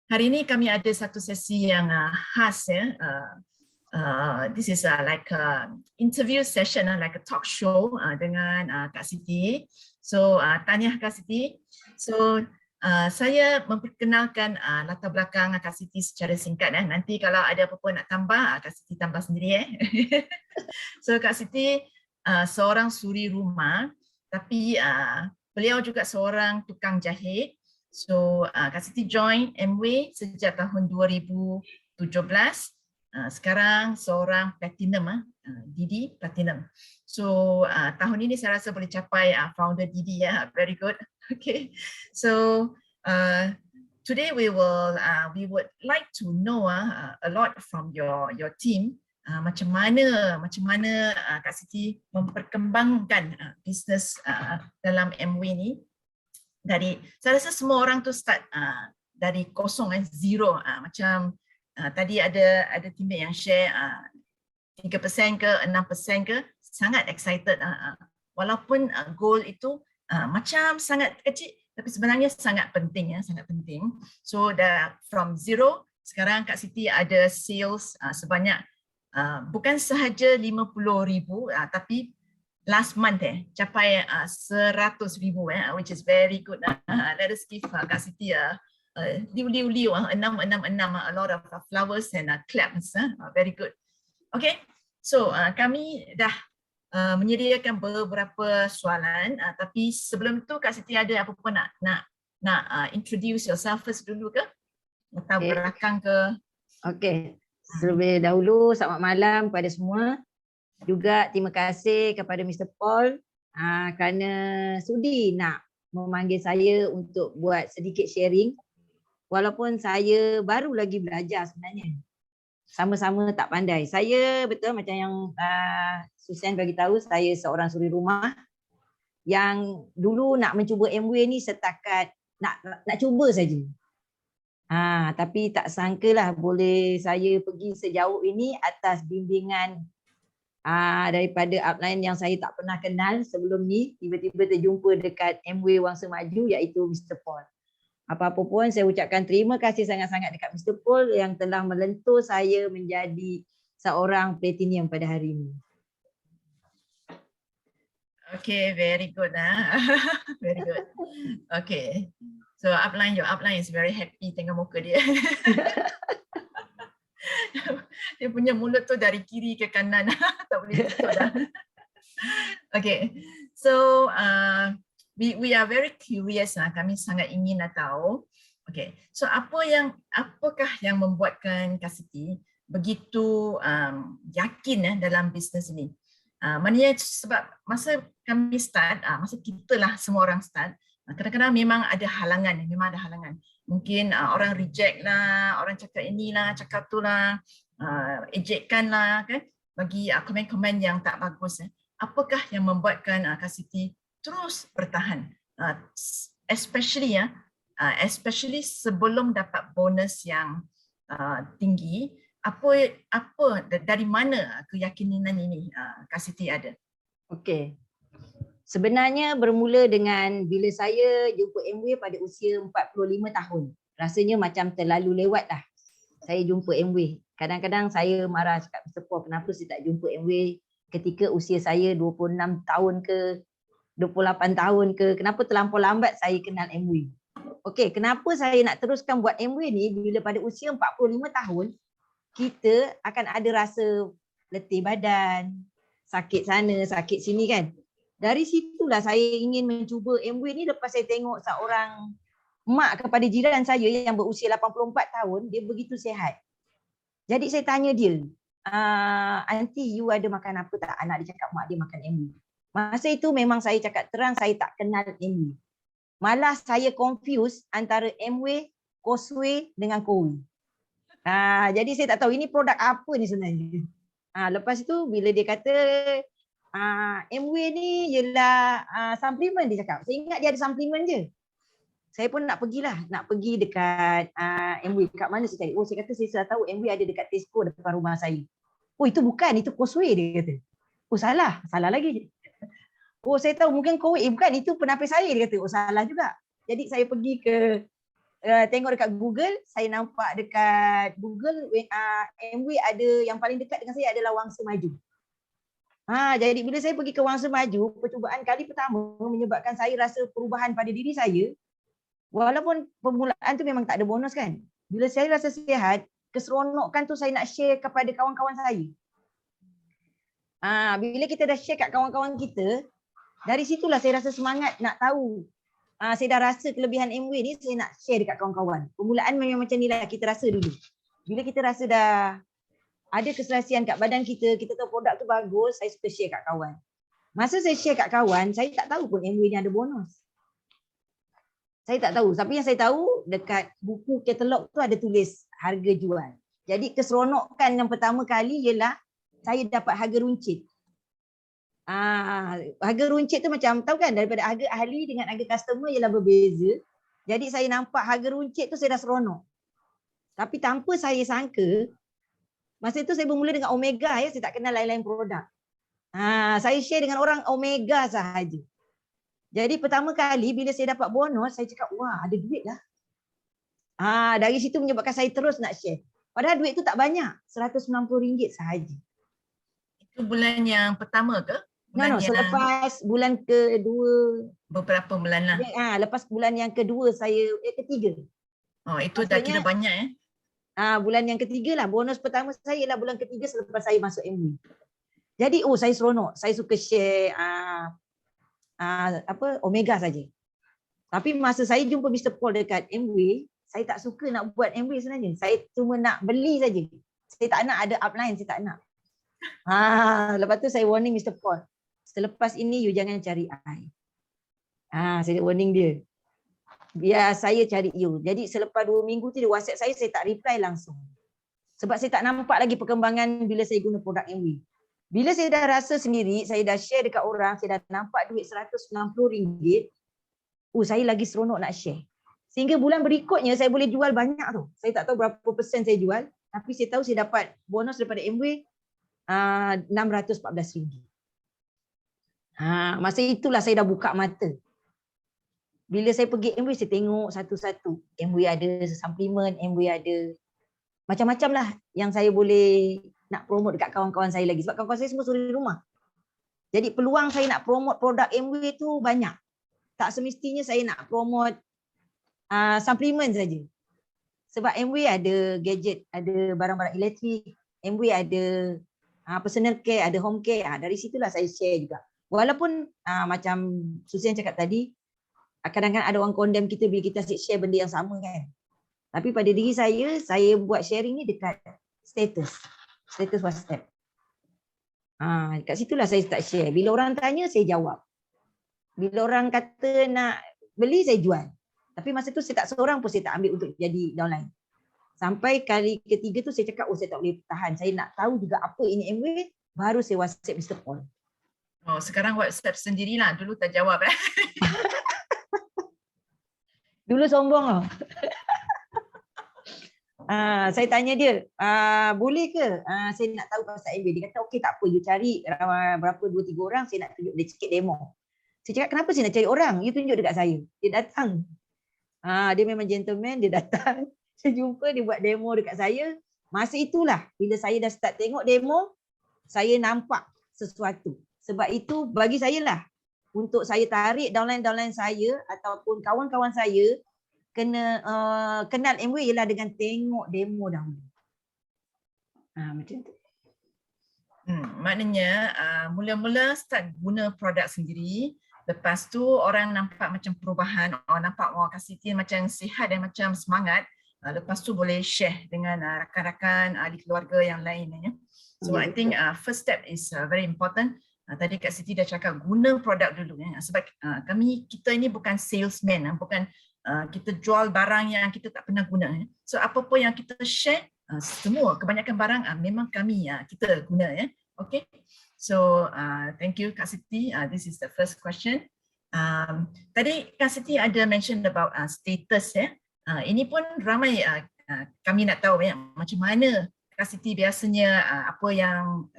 Hari ini kami ada satu sesi yang khas ya. This is like a interview session, like a talk show dengan Kak Siti. So tanya Kak Siti. So saya memperkenalkan latar belakang Kak Siti secara singkat. Nanti kalau ada apa-apa nak tambah, Kak Siti tambah sendiri. So Kak Siti seorang suri rumah, tapi beliau juga seorang tukang jahit. So Kak Siti join Amway sejak tahun 2017. Sekarang seorang platinum, Didi Platinum. So tahun ini saya rasa boleh capai founder Didi ya. Very good. Okay. So today we would like to know a lot from your team. Macam mana Kak Siti memperkembangkan bisnes dalam Amway ni. Saya rasa semua orang tu start dari kosong, zero. Macam tadi ada teammate yang share 3% ke 6% ke, sangat excited. Walaupun goal itu macam sangat kecil, tapi sebenarnya sangat penting ya, sangat penting. So from zero, sekarang Kak Siti ada sales sebanyak bukan sahaja 50,000, tapi last month capai 100,000 which is very good. Let us give Kak Siti liu 666 a lot of flowers and claps. Very good. Okay, so kami dah menyediakan beberapa soalan, tapi sebelum tu Kak Siti ada apa-apa nak introduce yourself first dulu ke? Atau belakang ke? Okay, terlebih dahulu selamat malam kepada semua. Juga terima kasih kepada Mr. Paul kerana sudi nak memanggil saya untuk buat sedikit sharing. Walaupun saya baru lagi belajar sebenarnya. Sama-sama tak pandai. Saya betul macam yang Susan bagi tahu, saya seorang suri rumah yang dulu nak mencuba Amway ni setakat nak cuba saja. Tapi tak sangkalah boleh saya pergi sejauh ini atas bimbingan daripada upline yang saya tak pernah kenal sebelum ni, tiba-tiba terjumpa dekat Amway Wangsa Maju, iaitu Mr. Paul. Apa-apa pun saya ucapkan terima kasih sangat-sangat dekat Mr. Paul yang telah melentur saya menjadi seorang platinum pada hari ini. Okay, very good. Very good. Okay, so your upline is very happy tengok muka dia. Dia punya mulut tu dari kiri ke kanan, tak boleh tutup dah. Okay, so we are very curious. Kami sangat ingin nak tahu. Okay, so apakah yang membuatkan Kak Siti begitu yakin dalam bisnes ini? Maknanya sebab masa kami start, masa kita lah semua orang start, kadang-kadang memang ada halangan, Mungkin orang reject lah, orang cakap inilah, cakap tu lah, ejekkan lah, kan? Bagi komen-komen yang tak bagus. Apakah yang membuatkan Kak Siti terus bertahan, especially sebelum dapat bonus yang tinggi? Dari mana keyakinan ini Kak Siti ada? Okey. Sebenarnya bermula dengan bila saya jumpa Amway pada usia 45 tahun. Rasanya macam terlalu lewat lah saya jumpa Amway. Kadang-kadang saya marah cakap Mr. Paul, kenapa saya tak jumpa Amway ketika usia saya 26 tahun ke 28 tahun ke, kenapa terlampau lambat saya kenal Amway. Okey, kenapa saya nak teruskan buat Amway ni bila pada usia 45 tahun kita akan ada rasa letih badan, sakit sana, sakit sini kan. Dari situlah saya ingin mencuba Amway ni lepas saya tengok seorang mak kepada jiran saya yang berusia 84 tahun, dia begitu sihat. Jadi saya tanya dia, aunty you ada makan apa tak? Anak dia cakap mak dia makan Amway. Masa itu memang saya cakap terang saya tak kenal Amway. Malah saya confuse antara Amway, Causeway dengan Kowi. Jadi saya tak tahu ini produk apa ni sebenarnya. Lepas itu bila dia kata Amway ni ialah suplemen, dia cakap. Saya ingat dia ada suplemen je. Saya pun nak pergi dekat Amway. Kat mana saya cari? Oh, saya kata saya sudah tahu Amway ada dekat Tesco depan rumah saya. Oh, itu bukan, itu Causeway dia kata. Oh, salah lagi. Oh, saya tahu mungkin Kowi. Bukan, itu penapis saya, dia kata. Oh, salah juga. Jadi saya pergi ke tengok dekat Google, saya nampak dekat Google MW ada yang paling dekat dengan saya adalah Wangsa Maju. Jadi bila saya pergi ke Wangsa Maju, percubaan kali pertama menyebabkan saya rasa perubahan pada diri saya. Walaupun permulaan tu memang tak ada bonus kan. Bila saya rasa sihat, keseronokan tu saya nak share kepada kawan-kawan saya. Bila kita dah share kat kawan-kawan kita, dari situlah saya rasa semangat nak tahu. Saya dah rasa kelebihan MW ni, saya nak share dekat kawan-kawan. Permulaan memang macam ni lah kita rasa dulu. Bila kita rasa dah ada keselasian kat badan kita, kita tahu produk tu bagus, saya suka share kat kawan. Masa saya share kat kawan, saya tak tahu pun MW ni ada bonus. Saya tak tahu. Tapi yang saya tahu, dekat buku katalog tu ada tulis harga jual. Jadi keseronokan yang pertama kali ialah saya dapat harga runcit. Harga runcit tu macam tahu kan, daripada harga ahli dengan harga customer ialah berbeza. Jadi saya nampak harga runcit tu saya dah seronok. Tapi tanpa saya sangka, masa itu saya bermula dengan Omega ya, saya tak kenal lain-lain produk. Saya share dengan orang Omega sahaja. Jadi pertama kali bila saya dapat bonus, saya cakap wah ada duit lah. Dari situ menyebabkan saya terus nak share. Padahal duit tu tak banyak, RM190 sahaja. Itu bulan yang pertama ke? Selepas bulan kedua. Beberapa bulan lah. Lepas bulan yang kedua ketiga. Oh, itu maksudnya, dah kira banyak ya? Bulan yang ketiga lah. Bonus pertama saya ialah bulan ketiga selepas saya masuk MW. Jadi saya seronok. Saya suka share Omega saja. Tapi masa saya jumpa Mr. Paul dekat MW, saya tak suka nak buat MW sebenarnya. Saya cuma nak beli saja. Saya tak nak ada upline, saya tak nak. Lepas tu saya warning Mr. Paul. Selepas ini you jangan cari I. Saya warning dia. Biar saya cari you. Jadi selepas 2 minggu tu dia WhatsApp saya tak reply langsung. Sebab saya tak nampak lagi perkembangan bila saya guna produk MW. Bila saya dah rasa sendiri, saya dah share dekat orang, saya dah nampak duit RM190, saya lagi seronok nak share. Sehingga bulan berikutnya saya boleh jual banyak tu. Saya tak tahu berapa persen saya jual, tapi saya tahu saya dapat bonus daripada MW RM614. Masa itulah saya dah buka mata. Bila saya pergi MW, saya tengok satu-satu. MW ada suplemen, MW ada macam-macam lah yang saya boleh nak promote dekat kawan-kawan saya lagi. Sebab kawan-kawan saya semua suri rumah. Jadi peluang saya nak promote produk MW tu banyak. Tak semestinya saya nak promote suplemen saja. Sebab MW ada gadget, ada barang-barang elektrik, MW ada personal care, ada home care. Dari situlah saya share juga. Walaupun macam Susian cakap tadi, kadang-kadang ada orang condemn kita bila kita share benda yang sama kan. Tapi pada diri saya buat sharing ni dekat status WhatsApp. Dekat situlah saya start share. Bila orang tanya, saya jawab. Bila orang kata nak beli, saya jual. Tapi masa tu saya tak seorang pun saya tak ambil untuk jadi downline. Sampai kali ketiga tu saya cakap, saya tak boleh tahan. Saya nak tahu juga apa ini MW, baru saya WhatsApp Mr. Paul. Sekarang WhatsApp sendirilah. Dulu tak jawab Dulu sombong lah. Saya tanya dia, boleh ke saya nak tahu pasal MW? Dia kata okey tak apa, you cari berapa 2-3 orang, saya nak tunjuk dia sikit demo. Saya cakap kenapa saya nak cari orang? You tunjuk dekat saya. Dia datang. Dia memang gentleman, dia datang. Saya jumpa, dia buat demo dekat saya. Masa itulah bila saya dah start tengok demo, saya nampak sesuatu. Sebab itu bagi saya lah, untuk saya tarik downline-downline saya ataupun kawan-kawan saya kena kenal MW ialah dengan tengok demo dahulu. Macam tu. Maknanya mula-mula start guna produk sendiri, lepas tu orang nampak macam perubahan, orang nampak Kak Siti macam sihat dan macam semangat, lepas tu boleh share dengan rakan-rakan ahli keluarga yang lain. So I think first step is very important. Tadi Kak Siti dah cakap guna produk dulu sebab kita ini bukan salesman, bukan kita jual barang yang kita tak pernah guna. So apa-apa yang kita share, semua kebanyakan barang memang kita guna Okay. So thank you Kak Siti. This is the first question. Tadi Kak Siti ada mention about status ini pun ramai kami nak tahu macam mana Kak Siti biasanya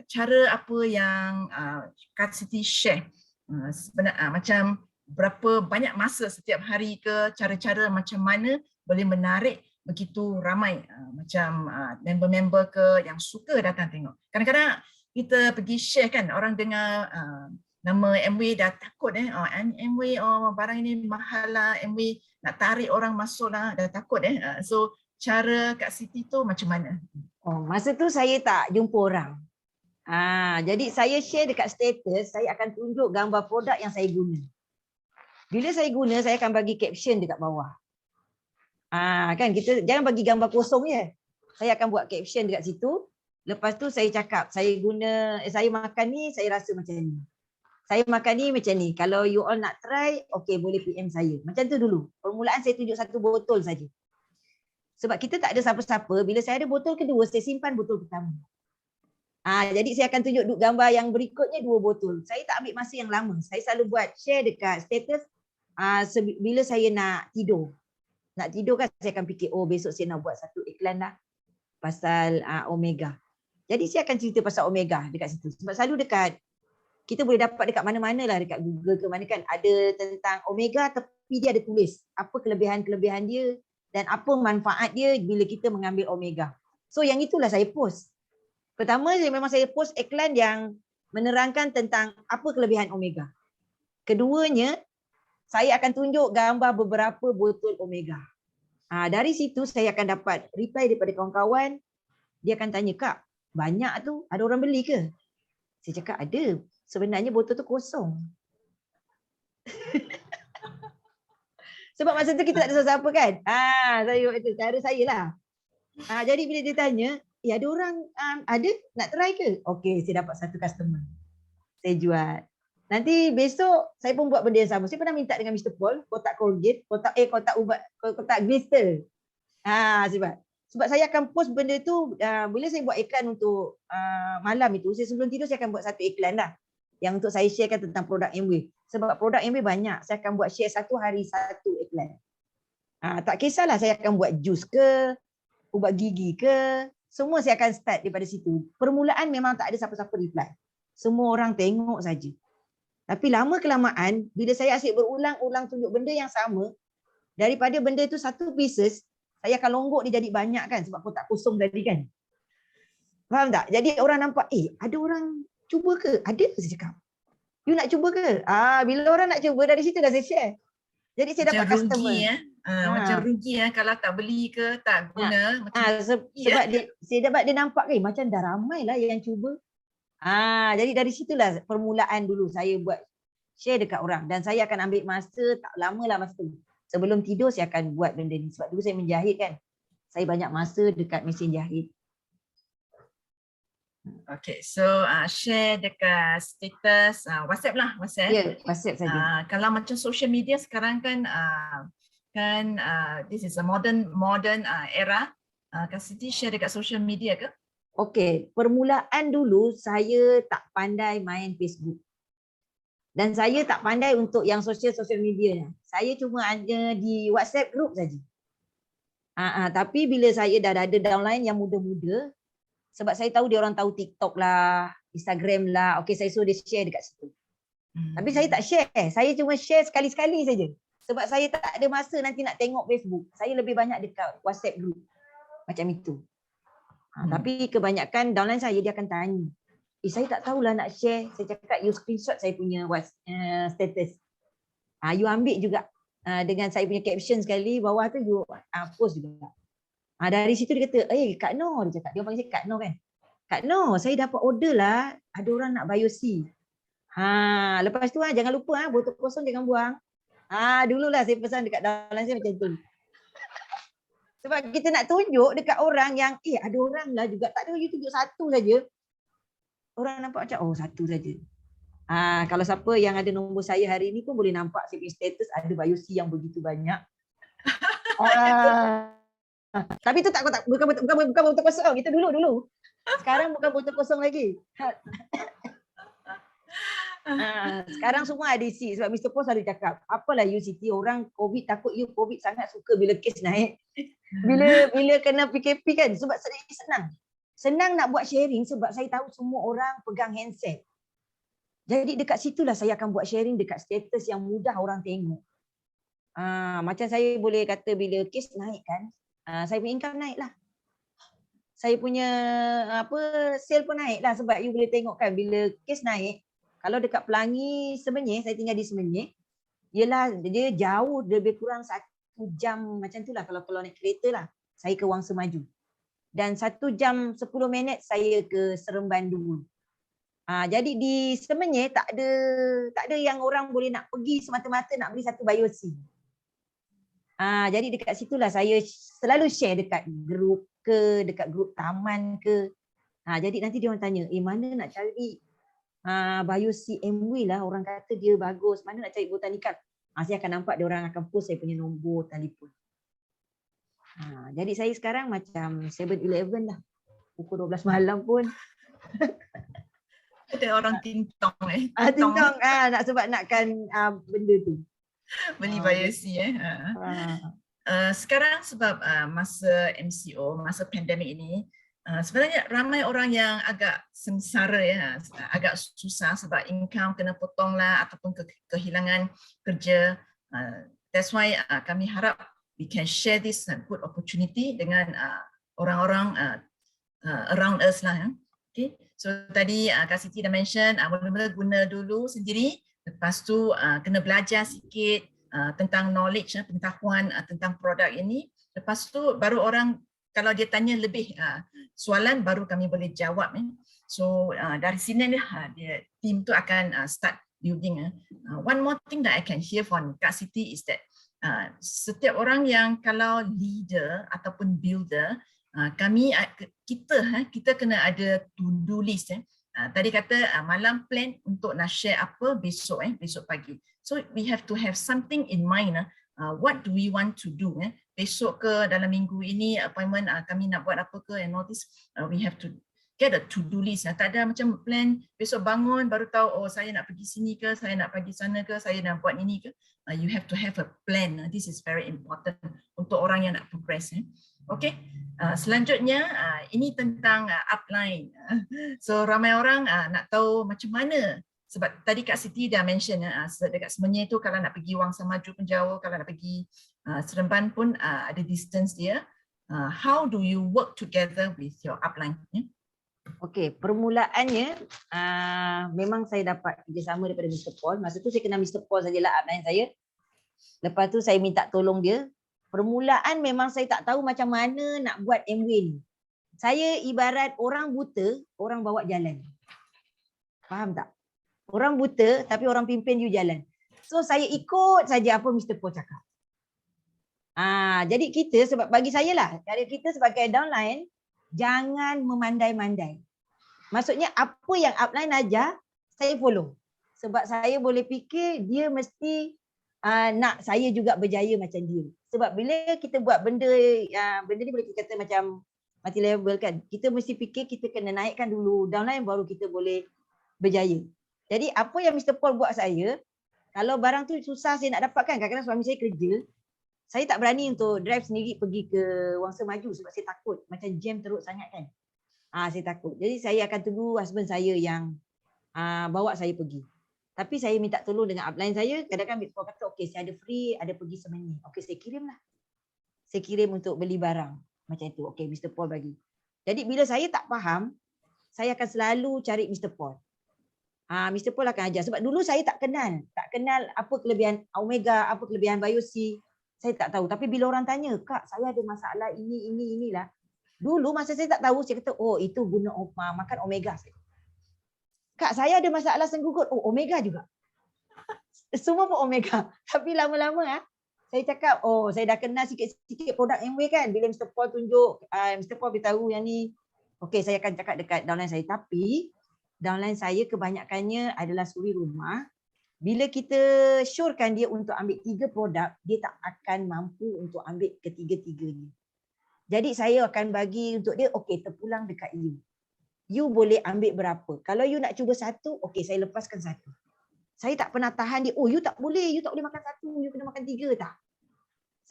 cara apa yang Kak Siti share macam berapa banyak masa setiap hari ke, cara-cara macam mana boleh menarik begitu ramai macam member-member ke yang suka datang tengok. Kadang-kadang kita pergi share kan, orang dengar nama MW dah takut MW barang ini mahal lah, MW nak tarik orang masuk lah, dah takut so cara Kak Siti tu macam mana? Masa tu saya tak jumpa orang. Jadi saya share dekat status, saya akan tunjuk gambar produk yang saya guna. Bila saya guna, saya akan bagi caption dekat bawah. Kan kita jangan bagi gambar kosong je. Saya akan buat caption dekat situ. Lepas tu saya cakap, saya makan ni, saya rasa macam ni. Saya makan ni macam ni. Kalau you all nak try, okay boleh PM saya. Macam tu dulu. Permulaan saya tunjuk satu botol saja. Sebab kita tak ada siapa-siapa, bila saya ada botol kedua, saya simpan botol pertama. Jadi saya akan tunjuk gambar yang berikutnya 2 botol. Saya tak ambil masa yang lama. Saya selalu buat share dekat status bila saya nak tidur. Nak tidur kan saya akan fikir, besok saya nak buat satu iklan lah pasal Omega. Jadi saya akan cerita pasal Omega dekat situ. Sebab selalu kita boleh dapat dekat mana-mana lah, dekat Google ke mana kan, ada tentang Omega tapi dia ada tulis apa kelebihan-kelebihan dia dan apa manfaat dia bila kita mengambil Omega. So yang itulah saya post. Pertama memang saya post iklan yang menerangkan tentang apa kelebihan Omega. Keduanya, saya akan tunjuk gambar beberapa botol Omega. Dari situ saya akan dapat reply daripada kawan-kawan. Dia akan tanya, Kak, banyak tu, ada orang beli ke? Saya cakap ada. Sebenarnya botol tu kosong. Sebab masa tu kita tak ada siapa-siapa kan. Itu cara saya lah. Jadi bila dia tanya, ada orang ada nak try ke? Okey, saya dapat satu customer. Saya jual. Nanti besok saya pun buat benda yang sama. Saya pernah minta dengan Mr. Paul kotak Colgate, kotak ubat, kotak blister. Sebab saya akan post benda tu bila saya buat iklan untuk malam itu, saya sebelum tidur saya akan buat satu iklan lah yang untuk saya sharekan tentang produk MW. Sebab produk MW banyak, saya akan buat share satu hari satu iklan. Tak kisahlah saya akan buat jus ke, ubat gigi ke, semua saya akan start daripada situ. Permulaan memang tak ada siapa-siapa reply. Semua orang tengok saja. Tapi lama kelamaan, bila saya asyik berulang-ulang tunjuk benda yang sama, daripada benda itu satu pieces, saya akan longgok dia jadi banyak kan, sebab kotak kosong tadi kan. Faham tak? Jadi orang nampak, ada orang cuba ke? Ada ke saya cakap? You nak cuba ke? Bila orang nak cuba, dari situ dah saya share. Jadi saya dapat customer. Macam rugi kalau tak beli ke, tak guna. Sebab saya dapat dia nampak macam dah ramai lah yang cuba. Jadi dari situlah permulaan dulu saya buat share dekat orang. Dan saya akan ambil masa, tak lama lah masa tu. Sebelum tidur saya akan buat benda ni. Sebab dulu saya menjahit kan. Saya banyak masa dekat mesin jahit. Okay, so share dekat status WhatsApp lah, WhatsApp. Ya, WhatsApp saja. Kalau macam social media sekarang kan, this is a modern era. Kak Siti share dekat social media ke? Okey, permulaan dulu saya tak pandai main Facebook. Dan saya tak pandai untuk yang social media. Saya cuma ada di WhatsApp group saja. Tapi bila saya dah ada downline yang muda-muda, sebab saya tahu dia orang tahu TikTok lah, Instagram lah, okey saya suruh dia share dekat situ. Tapi saya tak share. Saya cuma share sekali-sekali saja. Sebab saya tak ada masa nanti nak tengok Facebook. Saya lebih banyak dekat WhatsApp group. Macam itu. Tapi kebanyakan downline saya dia akan tanya, saya tak tahulah nak share. Saya cakap you screenshot saya punya status. You ambil juga dengan saya punya caption sekali bawah tu you post juga. Dari situ dia kata, Kak Noh, dia cakap, dia panggil saya Kak Noh kan. Kak Noh, saya dapat order lah, ada orang nak Bio-C. Lepas tu jangan lupa botol kosong jangan buang. Dululah saya pesan dekat downline saya macam tu. Sebab kita nak tunjuk dekat orang yang ada orang lah juga. Tak ada you tunjuk satu saja. Orang nampak macam satu saja. Kalau siapa yang ada nombor saya hari ni pun boleh nampak saya punya status ada Bio-C yang begitu banyak. Tapi itu bukan botol kosong. Itu dulu. Sekarang bukan botol kosong lagi. Sekarang semua ada isi. Sebab Mr. Paul selalu cakap, apalah you Siti, orang COVID takut you COVID sangat suka bila kes naik. Bila kena PKP kan, sebab senang nak buat sharing sebab saya tahu semua orang pegang handset. Jadi dekat situlah saya akan buat sharing dekat status yang mudah orang tengok. Macam saya boleh kata bila kes naik kan, saya punya income naik lah. Saya punya sale pun naik lah, sebab you boleh tengok kan bila kes naik, kalau dekat Pelangi Semenyih, saya tinggal di Semenyih, yelah dia jauh lebih kurang 1 jam macam tu lah kalau naik kereta lah. Saya ke Wangsa Maju. Dan 1 jam 10 minit saya ke Seremban dulu. Jadi di Semenyih tak ada yang orang boleh nak pergi semata-mata nak beli satu biosi. Jadi dekat situlah saya selalu share dekat grup ke, dekat grup taman ke. Jadi nanti dia orang tanya, mana nak cari biosi MW lah, orang kata dia bagus, mana nak cari botanikal. Saya akan nampak dia orang akan post saya punya nombor telefon. Jadi saya sekarang macam 7-Eleven lah. Pukul 12 malam pun. Ada orang tintong Tintong sebab nakkan benda tu. Beli biosi sekarang sebab masa MCO, masa pandemik ini, sebenarnya ramai orang yang agak sengsara agak susah sebab income kena potong lah ataupun kehilangan kerja. That's why kami harap we can share this good opportunity dengan orang-orang around us lah. Okay. So tadi Kak Siti dah mention, mula-mula guna dulu sendiri, lepas tu kena belajar sikit tentang knowledge, pengetahuan tentang produk ini. Lepas tu baru orang, kalau dia tanya lebih soalan, baru kami boleh jawab. So dari sini dia team tu akan start building. One more thing that I can hear from Kak Siti is that setiap orang yang kalau leader ataupun builder, kita kena ada to-do list. Tadi kata malam plan untuk nak share apa besok pagi. So we have to have something in mind. What do we want to do? Besok ke dalam minggu ini appointment kami nak buat apa ke and all this. We have to get a to-do list. Tak ada macam plan besok bangun baru tahu saya nak pergi sini ke, saya nak pergi sana ke, saya nak buat ini ke. You have to have a plan. This is very important untuk orang yang nak progress. Okay. Selanjutnya ini tentang upline. So ramai orang nak tahu macam mana, sebab tadi Kak Siti dah mention dekat Semenyih tu kalau nak pergi Wangsa Maju pun jauh, kalau nak pergi Seremban pun ada distance dia. How do you work together with your upline? Okey, permulaannya memang saya dapat kerjasama daripada Mr. Paul. Masa tu saya kenal Mr. Paul sajalah upline saya. Lepas tu saya minta tolong dia. Permulaan memang saya tak tahu macam mana nak buat MW ni. Saya ibarat orang buta, orang bawa jalan. Faham tak? Orang buta tapi orang pimpin you jalan. So saya ikut saja apa Mr. Paul cakap. Jadi kita, sebab bagi saya lah, cara kita sebagai downline, jangan memandai-mandai. Maksudnya apa yang upline ajar, saya follow. Sebab saya boleh fikir dia mesti nak saya juga berjaya macam dia. Sebab bila kita buat benda ni boleh kita kata macam multi level kan. Kita mesti fikir kita kena naikkan dulu downline baru kita boleh berjaya. Jadi apa yang Mr. Paul buat saya, kalau barang tu susah saya nak dapatkan, kadang-kadang suami saya kerja, saya tak berani untuk drive sendiri pergi ke Wangsa Maju sebab saya takut macam jam teruk sangat kan. Saya takut. Jadi saya akan tunggu husband saya yang bawa saya pergi. Tapi saya minta tolong dengan upline saya, kadang-kadang Mr. Paul kata okey saya ada free, ada pergi Semenyih. Okey saya kirim lah. Saya kirim untuk beli barang. Macam itu. Okey Mr. Paul bagi. Jadi bila saya tak faham, saya akan selalu cari Mr. Paul. Mr. Paul akan ajar. Sebab dulu saya tak kenal apa kelebihan Omega, apa kelebihan Biosi. Saya tak tahu. Tapi bila orang tanya, Kak saya ada masalah inilah. Dulu masa saya tak tahu, saya kata itu guna makan Omega. Kak saya ada masalah senggugut. Omega juga. Semua pun Omega. Tapi lama-lama saya cakap, saya dah kenal sikit-sikit produk MW kan. Bila Mr. Paul tunjuk, Mr. Paul beritahu yang ni, okey saya akan cakap dekat downline saya. Tapi downline saya kebanyakannya adalah suri rumah. Bila kita syorkan dia untuk ambil 3 produk, dia tak akan mampu untuk ambil ketiga-tiganya. Jadi saya akan bagi untuk dia, okey terpulang dekat you. You boleh ambil berapa. Kalau you nak cuba satu, okey saya lepaskan satu. Saya tak pernah tahan dia, you tak boleh makan satu, you kena makan 3 tak.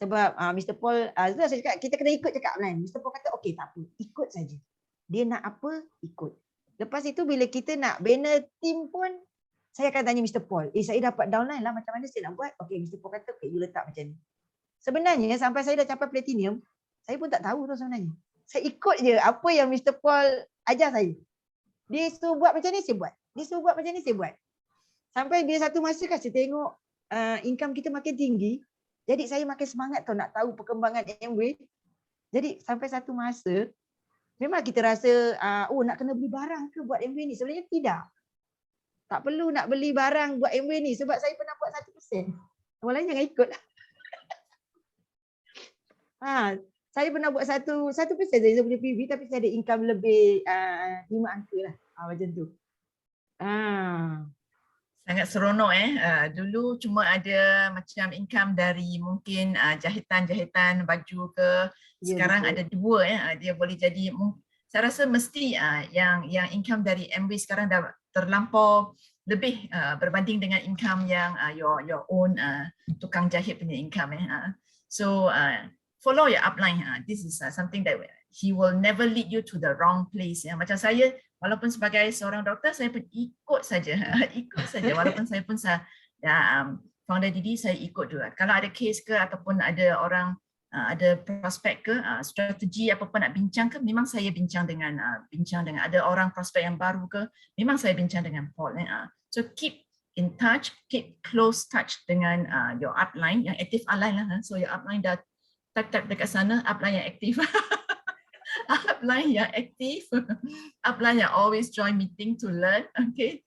Sebab Mr. Paul, saya cakap, kita kena ikut cakap lain. Mr. Paul kata, okey tak apa, ikut saja. Dia nak apa, ikut. Lepas itu bila kita nak banner team pun, saya akan tanya Mr. Paul, saya dapat downline lah, macam mana saya nak buat? Okay, Mr. Paul kata, okay, you letak macam ni. Sebenarnya sampai saya dah capai platinum, saya pun tak tahu tu sebenarnya. Saya ikut je apa yang Mr. Paul ajar saya. Dia suruh buat macam ni, saya buat. Dia suruh buat macam ni, saya buat. Sampai dia satu masa kan saya tengok income kita makin tinggi. Jadi saya makin semangat tau nak tahu perkembangan Amway. Jadi sampai satu masa, memang kita rasa, nak kena beli barang ke buat Amway ni? Sebenarnya tidak. Tak perlu nak beli barang buat Amway ni sebab saya pernah buat 1%. Orang lain jangan ikut lah. Saya pernah buat 1% saya punya PV tapi saya ada income lebih 5 angka lah. Macam tu. Sangat seronok dulu cuma ada macam income dari mungkin jahitan-jahitan baju ke. Sekarang ada 2 dia boleh jadi, saya rasa mesti yang income dari Amway sekarang dah terlampau lebih berbanding dengan income yang your own tukang jahit punya income So follow your upline. This is something that he will never lead you to the wrong place. Macam saya, walaupun sebagai seorang doktor, saya pun ikut saja, ikut saja. Walaupun saya pun founder Didi, saya ikut juga. Kalau ada case ke ataupun ada orang ada prospek ke, strategi apa-apa nak bincang ke, memang saya bincang dengan ada orang prospek yang baru ke, memang saya bincang dengan Paul. So keep in touch, keep close touch dengan your upline, yang aktif upline lah. So your upline dah tap dekat sana, upline yang aktif. Upline yang aktif, upline yang always join meeting to learn. Okay.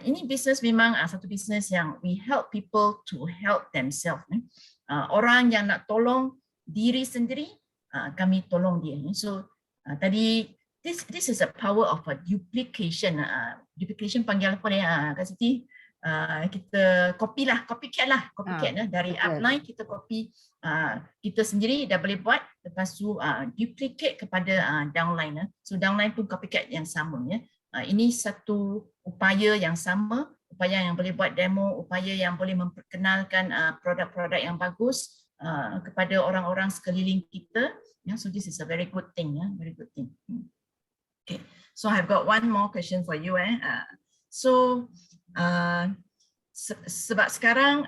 Ini bisnes memang satu bisnes yang we help people to help themselves. Orang yang nak tolong diri sendiri, kami tolong dia. So tadi this is a power of a duplication. Duplication panggil apa ni Kak Siti? Kita copycat lah dari upline, kita copy kita sendiri dah boleh buat, lepas tu duplicate kepada downline. So downline pun copycat yang sama ya. Ini satu upaya yang sama, upaya yang boleh buat demo, upaya yang boleh memperkenalkan produk-produk yang bagus kepada orang-orang sekeliling kita. So this is a very good thing, very good thing. Okay, so I've got one more question for you. So sebab sekarang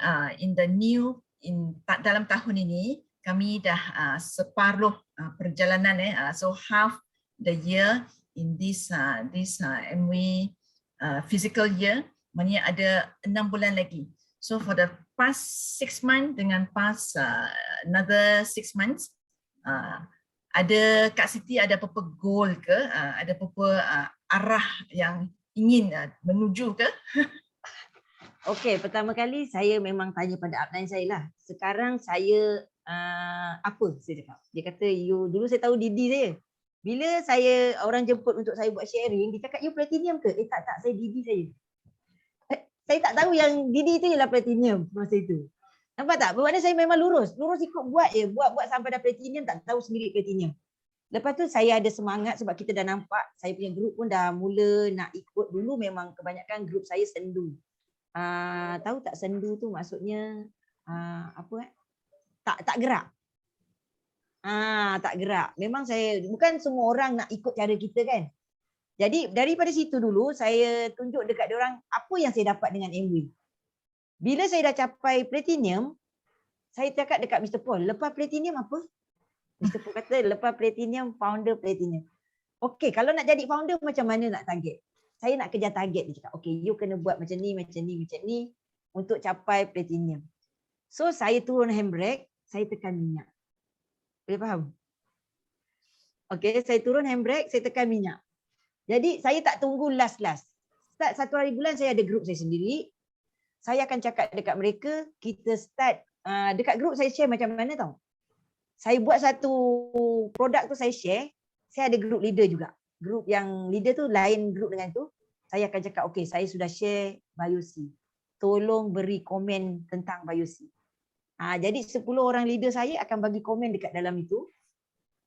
dalam tahun ini kami dah separuh perjalanan so half the year in this Amway physical year, maknanya ada 6 bulan lagi. So for the past 6 months dengan past another 6 months, ada Kak Siti ada apa-apa goal ke, ada apa-apa arah yang ingin menuju ke? Okey, pertama kali saya memang tanya pada upline saya lah. Sekarang saya apa saya cakap. Dia kata, you dulu saya tahu Didi saya. Bila saya orang jemput untuk saya buat sharing, dia cakap, you platinum ke? Tak, saya Didi saya. Saya tak tahu yang Didi tu ialah platinum masa itu. Nampak tak? Bermakna saya memang lurus ikut buat je. Buat sampai dah platinum, tak tahu sendiri platinum. Lepas tu saya ada semangat sebab kita dah nampak, saya punya grup pun dah mula nak ikut. Dulu memang kebanyakan grup saya sendu. Tahu tak sendu tu maksudnya tak gerak. Tak gerak. Memang saya, bukan semua orang nak ikut cara kita kan. Jadi daripada situ dulu saya tunjuk dekat diorang apa yang saya dapat dengan Amway. Bila saya dah capai platinum, saya cakap dekat Mr. Paul, lepas platinum apa? Mr. Paul kata lepas platinum, founder platinum. Okey, kalau nak jadi founder macam mana nak target? Saya nak kejar target. Dia cakap, okay, you kena buat macam ni untuk capai platinum. So, saya turun handbrake, saya tekan minyak. Boleh faham? Okay, saya turun handbrake, saya tekan minyak. Jadi, saya tak tunggu last. Start 1 hari bulan, saya ada grup saya sendiri. Saya akan cakap dekat mereka, kita start, dekat grup saya share macam mana tau. Saya buat satu produk tu saya share, saya ada grup leader juga. Grup yang leader tu lain grup dengan tu, saya akan cakap, okay, saya sudah share Biosi. Tolong beri komen tentang Biosi. Jadi 10 orang leader saya akan bagi komen dekat dalam itu.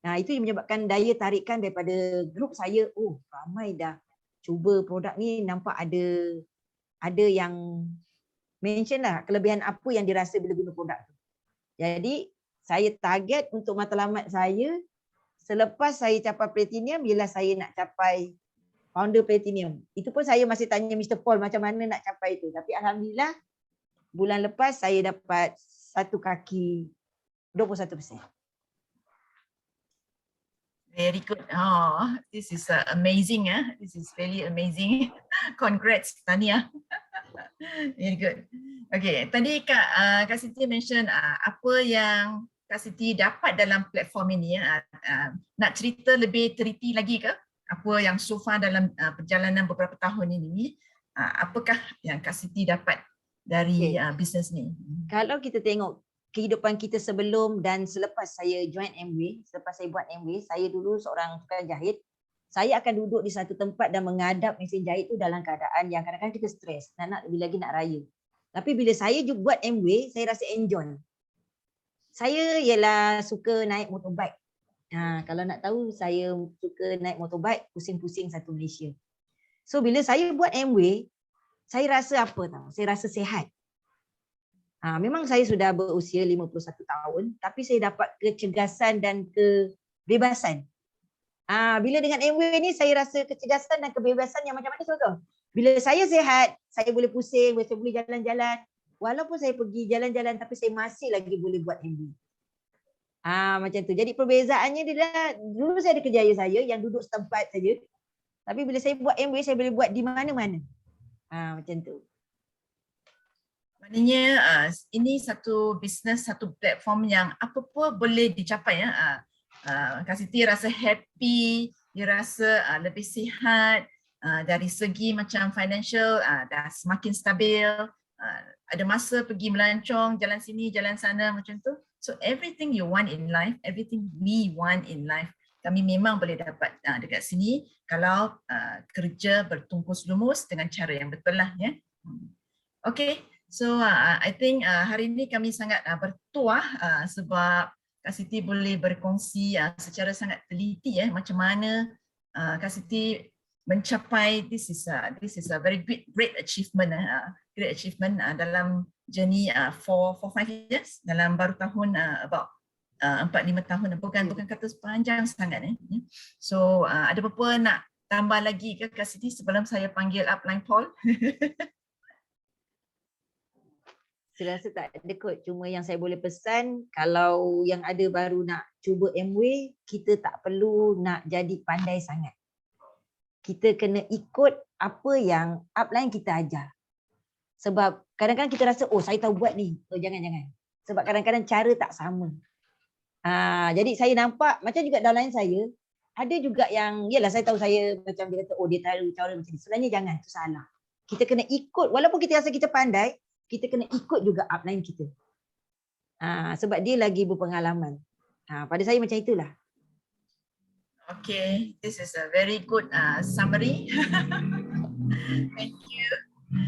Itu yang menyebabkan daya tarikan daripada grup saya, ramai dah cuba produk ni, nampak ada yang mention lah kelebihan apa yang dirasa bila guna produk tu. Jadi saya target untuk matlamat saya, selepas saya capai platinum, bila saya nak capai founder platinum. Itu pun saya masih tanya Mr. Paul macam mana nak capai itu. Tapi alhamdulillah bulan lepas saya dapat 1 kaki 21%. Very good. Oh, this is amazing. This is really amazing. Congrats, Tania. Very good. Okay, tadi Kak Siti mention apa yang Kak Siti dapat dalam platform ini. Nak cerita lebih teliti lagi ke? Apa yang so far dalam perjalanan beberapa tahun ini, apakah yang Kak Siti dapat dari bisnes ni? Kalau kita tengok kehidupan kita sebelum dan selepas saya join Amway, selepas saya buat Amway, saya dulu seorang tukang jahit. Saya akan duduk di satu tempat dan menghadap mesin jahit tu dalam keadaan yang kadang-kadang kita stres, nak lebih lagi nak raya. Tapi bila saya buat Amway, saya rasa enjoy. Saya ialah suka naik motorbike. Kalau nak tahu, saya suka naik motorbike pusing-pusing satu Malaysia. So bila saya buat Amway, saya rasa apa tahu? Saya rasa sihat. Memang saya sudah berusia 51 tahun, tapi saya dapat kecergasan dan kebebasan. Bila dengan Amway ni, saya rasa kecergasan dan kebebasan yang macam mana tuan-tuan? Bila saya sihat, saya boleh pusing, saya boleh jalan-jalan. Walaupun saya pergi jalan-jalan, tapi saya masih lagi boleh buat Amway. Macam tu. Jadi perbezaannya dia dulu saya ada kerjaya saya yang duduk setempat saja. Tapi bila saya buat Amway, saya boleh buat di mana-mana. Macam tu. Maknanya ini satu bisnes, satu platform yang apa-apa boleh dicapai. Kak Siti rasa happy, dia rasa lebih sihat, dari segi macam financial dah semakin stabil, ada masa pergi melancong, jalan sini, jalan sana macam tu. So everything you want in life, everything we want in life, kami memang boleh dapat dekat sini kalau kerja bertungkus lumus dengan cara yang betul lah. Ya. Okay. So I think hari ini kami sangat bertuah sebab Kak Siti boleh berkongsi secara sangat teliti macam mana Kak Siti mencapai this is a very great achievement dalam journey 4-5 years dalam baru tahun about 4-5 tahun, bukan kata sepanjang sangat. So ada apa-apa nak tambah lagi ke Kak Siti sebelum saya panggil upline Paul? Saya rasa tak ada kot. Cuma yang saya boleh pesan, kalau yang ada baru nak cuba Amway, kita tak perlu nak jadi pandai sangat. Kita kena ikut apa yang upline kita ajar. Sebab kadang-kadang kita rasa, oh saya tahu buat ni. Oh jangan-jangan. Sebab kadang-kadang cara tak sama. Jadi saya nampak, macam juga downline saya, ada juga yang, yalah saya tahu saya macam dia kata, oh dia tahu cara macam ni. Sebenarnya jangan, itu salah. Kita kena ikut, walaupun kita rasa kita pandai, kita kena ikut juga upline kita. Sebab dia lagi berpengalaman. Pada saya macam itulah. Okay, this is a very good summary. Thank